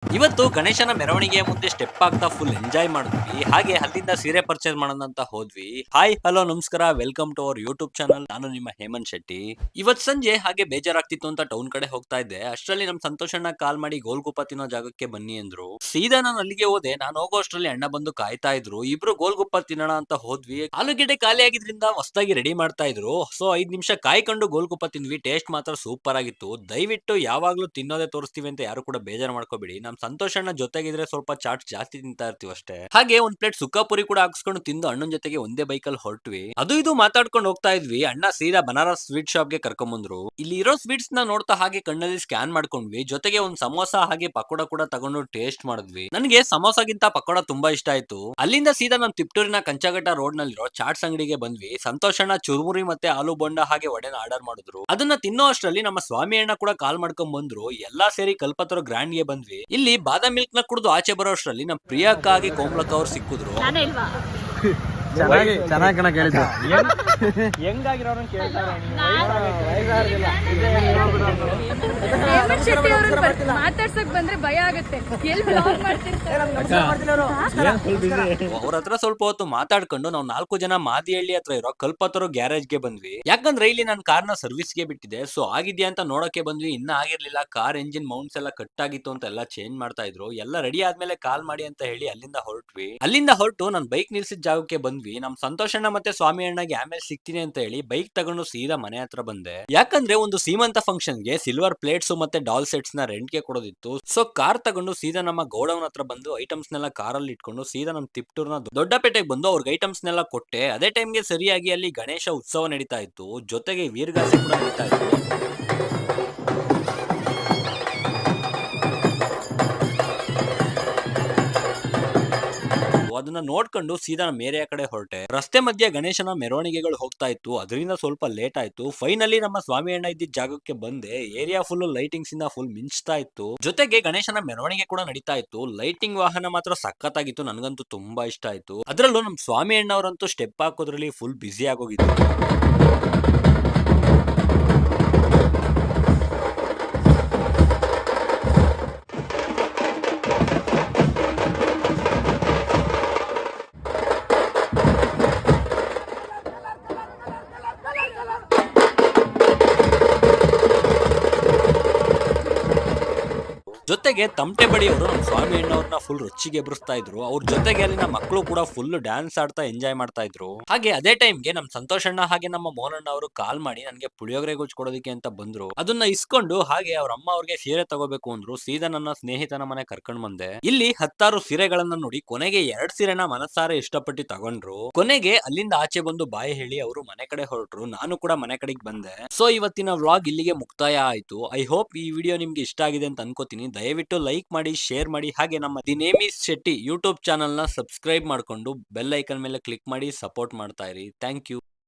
ಇವತ್ತು ಗಣೇಶನ ಮೆರವಣಿಗೆಯ ಮುಂದೆ ಸ್ಟೆಪ್ ಆಗ್ತಾ ಫುಲ್ ಎಂಜಾಯ್ ಮಾಡಿದ್ವಿ. ಹಾಗೆ ಅಲ್ಲಿಂದ ಸೀರೆ ಪರ್ಚೇಸ್ ಮಾಡೋಣ ಅಂತ ಹೋದ್ವಿ. ಹಾಯ್ ಹಲೋ ನಮಸ್ಕಾರ, welcome to our YouTube channel. ನಾನು ನಿಮ್ಮ ಹೇಮಂತ್ ಶೆಟ್ಟಿ. ಇವತ್ ಸಂಜೆ ಹಾಗೆ ಬೇಜಾರಾಗ್ತಿತ್ತು ಅಂತ ಟೌನ್ ಕಡೆ ಹೋಗ್ತಾ ಇದ್ದೆ. ಅಷ್ಟರಲ್ಲಿ ನಮ್ ಸಂತೋಷಣ್ಣ ಕಾಲ್ ಮಾಡಿ ಗೋಲ್ಗುಪ್ಪ ತಿನ್ನೋ ಜಾಗಕ್ಕೆ ಬನ್ನಿ ಅಂದ್ರು. ಸೀದಾ ನಾನು ಅಲ್ಲಿಗೆ ಹೋದೆ. ನಾನು ಹೋಗೋ ಅಷ್ಟರಲ್ಲಿ ಅಣ್ಣ ಬಂದು ಕಾಯ್ತಾ ಇದ್ರು. ಇಬ್ರು ಗೋಲ್ಗುಪ್ಪ ತಿನ್ನೋಣ ಅಂತ ಹೋದ್ವಿ. ಆಲೂಗೆಡ್ಡೆ ಖಾಲಿ ಆಗಿದ್ರಿಂದ ಹೊಸದಾಗಿ ರೆಡಿ ಮಾಡ್ತಾ ಇದ್ರು. ಸೊ 5 ನಿಮಿಷ ಕಾಯ್ಕೊಂಡು ಗೋಲ್ಗುಪ್ಪ ತಿಂದ್ವಿ. ಟೇಸ್ಟ್ ಮಾತ್ರ ಸೂಪರ್ ಆಗಿತ್ತು. ದಯವಿಟ್ಟು ಯಾವಾಗ್ಲೂ ತಿನ್ನೋದೇ ತೋರಿಸ್ತೀವಿ ಅಂತ ಯಾರು ಕೂಡ ಬೇಜಾರು ಮಾಡ್ಕೋಬೇಡಿ. ನಮ್ ಸಂತೋಷಣ್ಣ ಜೊತೆಗಿದ್ರೆ ಸ್ವಲ್ಪ ಚಾಟ್ ಜಾಸ್ತಿ ತಿಂತಾ ಇರ್ತೀವಿ ಅಷ್ಟೇ. ಹಾಗೆ ಒಂದ್ ಪ್ಲೇಟ್ ಸುಕ್ಕಾಪುರಿ ಕೂಡ ಹಾಕ್ಸ್ಕೊಂಡು ತಿಂದು ಅಣ್ಣನ ಜೊತೆಗೆ ಒಂದೇ ಬೈಕಲ್ಲಿ ಹೊರಟ್ವಿ. ಅದು ಇದು ಮಾತಾಡ್ಕೊಂಡು ಹೋಗ್ತಾ ಇದ್ವಿ. ಅಣ್ಣ ಸೀದಾ ಬನಾರಸ್ ಸ್ವೀಟ್ ಶಾಪ್ ಗೆ ಕರ್ಕೊಂಡ್ ಬಂದ್ರು. ಇಲ್ಲಿ ಇರೋ ಸ್ವೀಟ್ಸ್ ನ ನೋಡ್ತಾ ಹಾಗೆ ಕಣ್ಣಲ್ಲಿ ಸ್ಕ್ಯಾನ್ ಮಾಡ್ಕೊಂಡ್ವಿ. ಜೊತೆಗೆ ಒಂದ್ ಸಮೋಸ ಹಾಗೆ ಪಕೋಡ ಕೂಡ ತಗೊಂಡು ಟೇಸ್ಟ್ ಮಾಡಿದ್ವಿ. ನನಗೆ ಸಮೋಸಗಿಂತ ಪಕೋಡ ತುಂಬಾ ಇಷ್ಟ ಆಯ್ತು. ಅಲ್ಲಿಂದ ಸೀದಾ ನಮ್ ತಿಪ್ಟೂರಿನ ಕಂಚಗಟ್ಟ ರೋಡ್ ನಲ್ಲಿರೋ ಚಾಟ್ಸ್ ಅಂಗಡಿಗೆ ಬಂದ್ವಿ. ಸಂತೋಷಣ್ಣ ಚುರುಮುರಿ ಮತ್ತೆ ಆಲೂ ಬೋಂಡ ಹಾಗೆ ವಡೆನ ಆರ್ಡರ್ ಮಾಡಿದ್ರು. ಅದನ್ನ ತಿನ್ನೋ ಅಷ್ಟರಲ್ಲಿ ನಮ್ಮ ಸ್ವಾಮಿ ಅಣ್ಣ ಕೂಡ ಕಾಲ್ ಮಾಡ್ಕೊಂಡ್ ಬಂದ್ರು. ಎಲ್ಲಾ ಸೇರಿ ಕಲ್ಪತರು ಗ್ರ್ಯಾಂಡ್ ಗೆ ಬಂದ್ವಿ. ಇಲ್ಲಿ ಬಾದಾಮ್ ಮಿಲ್ಕ್ ನ ಕುಡಿದು ಆಚೆ ಬರೋ ಅಷ್ಟರಲ್ಲಿ ನಮ್ ಪ್ರಿಯಕ್ಕ ಆಗಿ ಕೋಮ್ಲಕ್ಕ ಅವ್ರು ಸಿಕ್ಕಿದ್ರು. ಚೆನ್ನಾಗಿ ಕಣ ಕೇಳಿದ್ದು. ಹೆಂಗಾಗಿರೋರನ್ನ ಕೇಳ್ತಾರೆ. ಮಾತಾಡ್ಸಕ್ ಬಂದ್ರೆ ಭಯ ಆಗುತ್ತೆ. ಅವ್ರ ಹತ್ರ ಸ್ವಲ್ಪ ಹೊತ್ತು ಮಾತಾಡ್ಕೊಂಡು ನಾವು 4 ಜನ ಮಾದಿಹಳ್ಳಿ ಹತ್ರ ಇರೋ ಕಲ್ಪತರು ಗ್ಯಾರೇಜ್ ಗೆ ಬಂದ್ವಿ. ಯಾಕಂದ್ರೆ ಇಲ್ಲಿ ನನ್ನ ಕಾರ್ನ ಸರ್ವಿಸ್ ಗೆ ಬಿಟ್ಟಿದೆ. ಸೊ ಆಗಿದ್ಯಾ ಅಂತ ನೋಡಕ್ಕೆ ಬಂದ್ವಿ. ಇನ್ನ ಆಗಿರ್ಲಿಲ್ಲ. ಕಾರ್ ಎಂಜಿನ್ ಮೌಂಟ್ಸ್ ಎಲ್ಲ ಕಟ್ ಆಗಿತ್ತು ಅಂತ ಎಲ್ಲ ಚೇಂಜ್ ಮಾಡ್ತಾ ಇದ್ರು. ಎಲ್ಲ ರೆಡಿ ಆದ್ಮೇಲೆ ಕಾಲ್ ಮಾಡಿ ಅಂತ ಹೇಳಿ ಅಲ್ಲಿಂದ ಹೊರಟ್ವಿ. ಅಲ್ಲಿಂದ ಹೊರಟು ನಾನು ಬೈಕ್ ನಿಲ್ಸಿದ ಜಾಗಕ್ಕೆ ಬಂದ್ವಿ. ನಮ್ ಸಂತೋಷಣ್ಣ ಮತ್ತೆ ಸ್ವಾಮಿ ಅಣ್ಣಗೆ ಆಮೇಲೆ ಸಿಗ್ತೀನಿ ಅಂತ ಹೇಳಿ ಬೈಕ್ ತಗೊಂಡು ಸೀದಾ ಮನೆ ಹತ್ರ ಬಂದೆ. ಯಾಕಂದ್ರೆ ಒಂದು ಸೀಮಂತ ಫಂಕ್ಷನ್ ಗೆ ಸಿಲ್ವರ್ ಪ್ಲೇಟ್ಸ್ ಮತ್ತೆ ಡಾಲ್ ಸೆಟ್ಸ್ ನ ರೆಂಟ್ ಗೆ ಕೊಡೋದಿತ್ತು. ಸೊ ಕಾರ್ ತಗೊಂಡು ಸೀದಾ ನಮ್ಮ ಗೋಡೌನ್ ಹತ್ರ ಬಂದು ಐಟಮ್ಸ್ ನೆಲ್ಲ ಕಾರಲ್ಲಿ ಇಟ್ಕೊಂಡು ಸೀದಾ ನಮ್ ತಿಪ್ಟೂರ್ನ ದೊಡ್ಡಪೇಟೆಗೆ ಬಂದು ಅವ್ರಿಗೆ ಐಟಮ್ಸ್ ನೆಲ್ಲ ಕೊಟ್ಟೆ. ಅದೇ ಟೈಮ್ಗೆ ಸರಿಯಾಗಿ ಅಲ್ಲಿ ಗಣೇಶ ಉತ್ಸವ ನಡೀತಾ ಇತ್ತು. ಜೊತೆಗೆ ವೀರಗಾಸೆ ಕೂಡ ನಡೀತಾ ಇತ್ತು. ಅದನ್ನ ನೋಡ್ಕೊಂಡು ಸೀದಾ ಮೇರೆಯ ಕಡೆ ಹೊರಟೆ. ರಸ್ತೆ ಮಧ್ಯೆ ಗಣೇಶನ ಮೆರವಣಿಗೆಗಳು ಹೋಗ್ತಾ ಇತ್ತು. ಅದರಿಂದ ಸ್ವಲ್ಪ ಲೇಟ್ ಆಯ್ತು. ಫೈನಲಿ ನಮ್ಮ ಸ್ವಾಮಿ ಅಣ್ಣ ಇದ್ದಿದ್ದ ಜಾಗಕ್ಕೆ ಬಂದೆ. ಏರಿಯಾ ಫುಲ್ ಲೈಟಿಂಗ್ಸ್ ಇಂದ ಫುಲ್ ಮಿಂಚ್ತಾ ಇತ್ತು. ಜೊತೆಗೆ ಗಣೇಶನ ಮೆರವಣಿಗೆ ಕೂಡ ನಡೀತಾ ಇತ್ತು. ಲೈಟಿಂಗ್ ವಾಹನ ಮಾತ್ರ ಸಖತ್ತಾಗಿತ್ತು. ನನಗಂತೂ ತುಂಬಾ ಇಷ್ಟ ಆಯ್ತು. ಅದ್ರಲ್ಲೂ ನಮ್ ಸ್ವಾಮಿ ಅಣ್ಣವರಂತೂ ಸ್ಟೆಪ್ ಹಾಕೋದ್ರಲ್ಲಿ ಫುಲ್ ಬ್ಯುಸಿ ಆಗೋಗಿದ್ರು. ಜೊತೆಗೆ ತಮಟೆ ಬಡಿಯವರು ನಮ್ಮ ಸ್ವಾಮಿ ಅಣ್ಣವ್ರನ್ನ ಫುಲ್ ರುಚಿಗೆ ಎಬ್ರಿಸ್ತಾ ಇದ್ರು. ಅವ್ರ ಜೊತೆಗೆ ಅಲ್ಲಿನ ಮಕ್ಕಳು ಕೂಡ ಫುಲ್ ಡ್ಯಾನ್ಸ್ ಆಡ್ತಾ ಎಂಜಾಯ್ ಮಾಡ್ತಾ ಇದ್ರು. ಹಾಗೆ ಅದೇ ಟೈಮ್ಗೆ ನಮ್ ಸಂತೋಷಣ್ಣ ಹಾಗೆ ನಮ್ಮ ಮೋಹನಣ್ಣ ಅವರು ಕಾಲ್ ಮಾಡಿ ನನಗೆ ಪುಳಿಯೋಗರೆ ಗೊಜ್ಜು ಕೊಡೋದಕ್ಕೆ ಅಂತ ಬಂದ್ರು. ಅದನ್ನ ಇಸ್ಕೊಂಡು ಹಾಗೆ ಅವ್ರ ಅಮ್ಮ ಅವ್ರಿಗೆ ಸೀರೆ ತಗೋಬೇಕು ಅಂದ್ರು. ಸೀದಾ ನನ್ನ ಸ್ನೇಹಿತನ ಮನೆ ಕರ್ಕೊಂಡ್ ಬಂದೆ. ಇಲ್ಲಿ 10 ಸೀರೆಗಳನ್ನ ನೋಡಿ ಕೊನೆಗೆ 2 ಸೀರೆನ ಮನಸಾರೆ ಇಷ್ಟಪಟ್ಟು ತಗೊಂಡ್ರು. ಕೊನೆಗೆ ಅಲ್ಲಿಂದ ಆಚೆ ಬಂದು ಬಾಯಿ ಹೇಳಿ ಅವರು ಮನೆ ಕಡೆ ಹೊರಟ್ರು. ನಾನು ಕೂಡ ಮನೆ ಕಡೆಗೆ ಬಂದೆ. ಸೊ ಇವತ್ತಿನ ವ್ಲಾಗ್ ಇಲ್ಲಿಗೆ ಮುಕ್ತಾಯ ಆಯ್ತು. ಐ ಹೋಪ್ ಈ ವಿಡಿಯೋ ನಿಮ್ಗೆ ಇಷ್ಟ ಆಗಿದೆ ಅಂತ ಅನ್ಕೋತೀನಿ. ದಯವಿಟ್ಟು ಲೈಕ್ ಮಾಡಿ, ಶೇರ್ ಮಾಡಿ, ಹಾಗೆ ನಮ್ಮ the name is Shetty YouTube channel ನ ಸಬ್ಸ್ಕ್ರೈಬ್ ಮಾಡ್ಕೊಂಡು ಬೆಲ್ ಐಕನ್ ಮೇಲೆ ಕ್ಲಿಕ್ ಮಾಡಿ ಸಪೋರ್ಟ್ ಮಾಡ್ತಾ ಇರಿ. Thank you.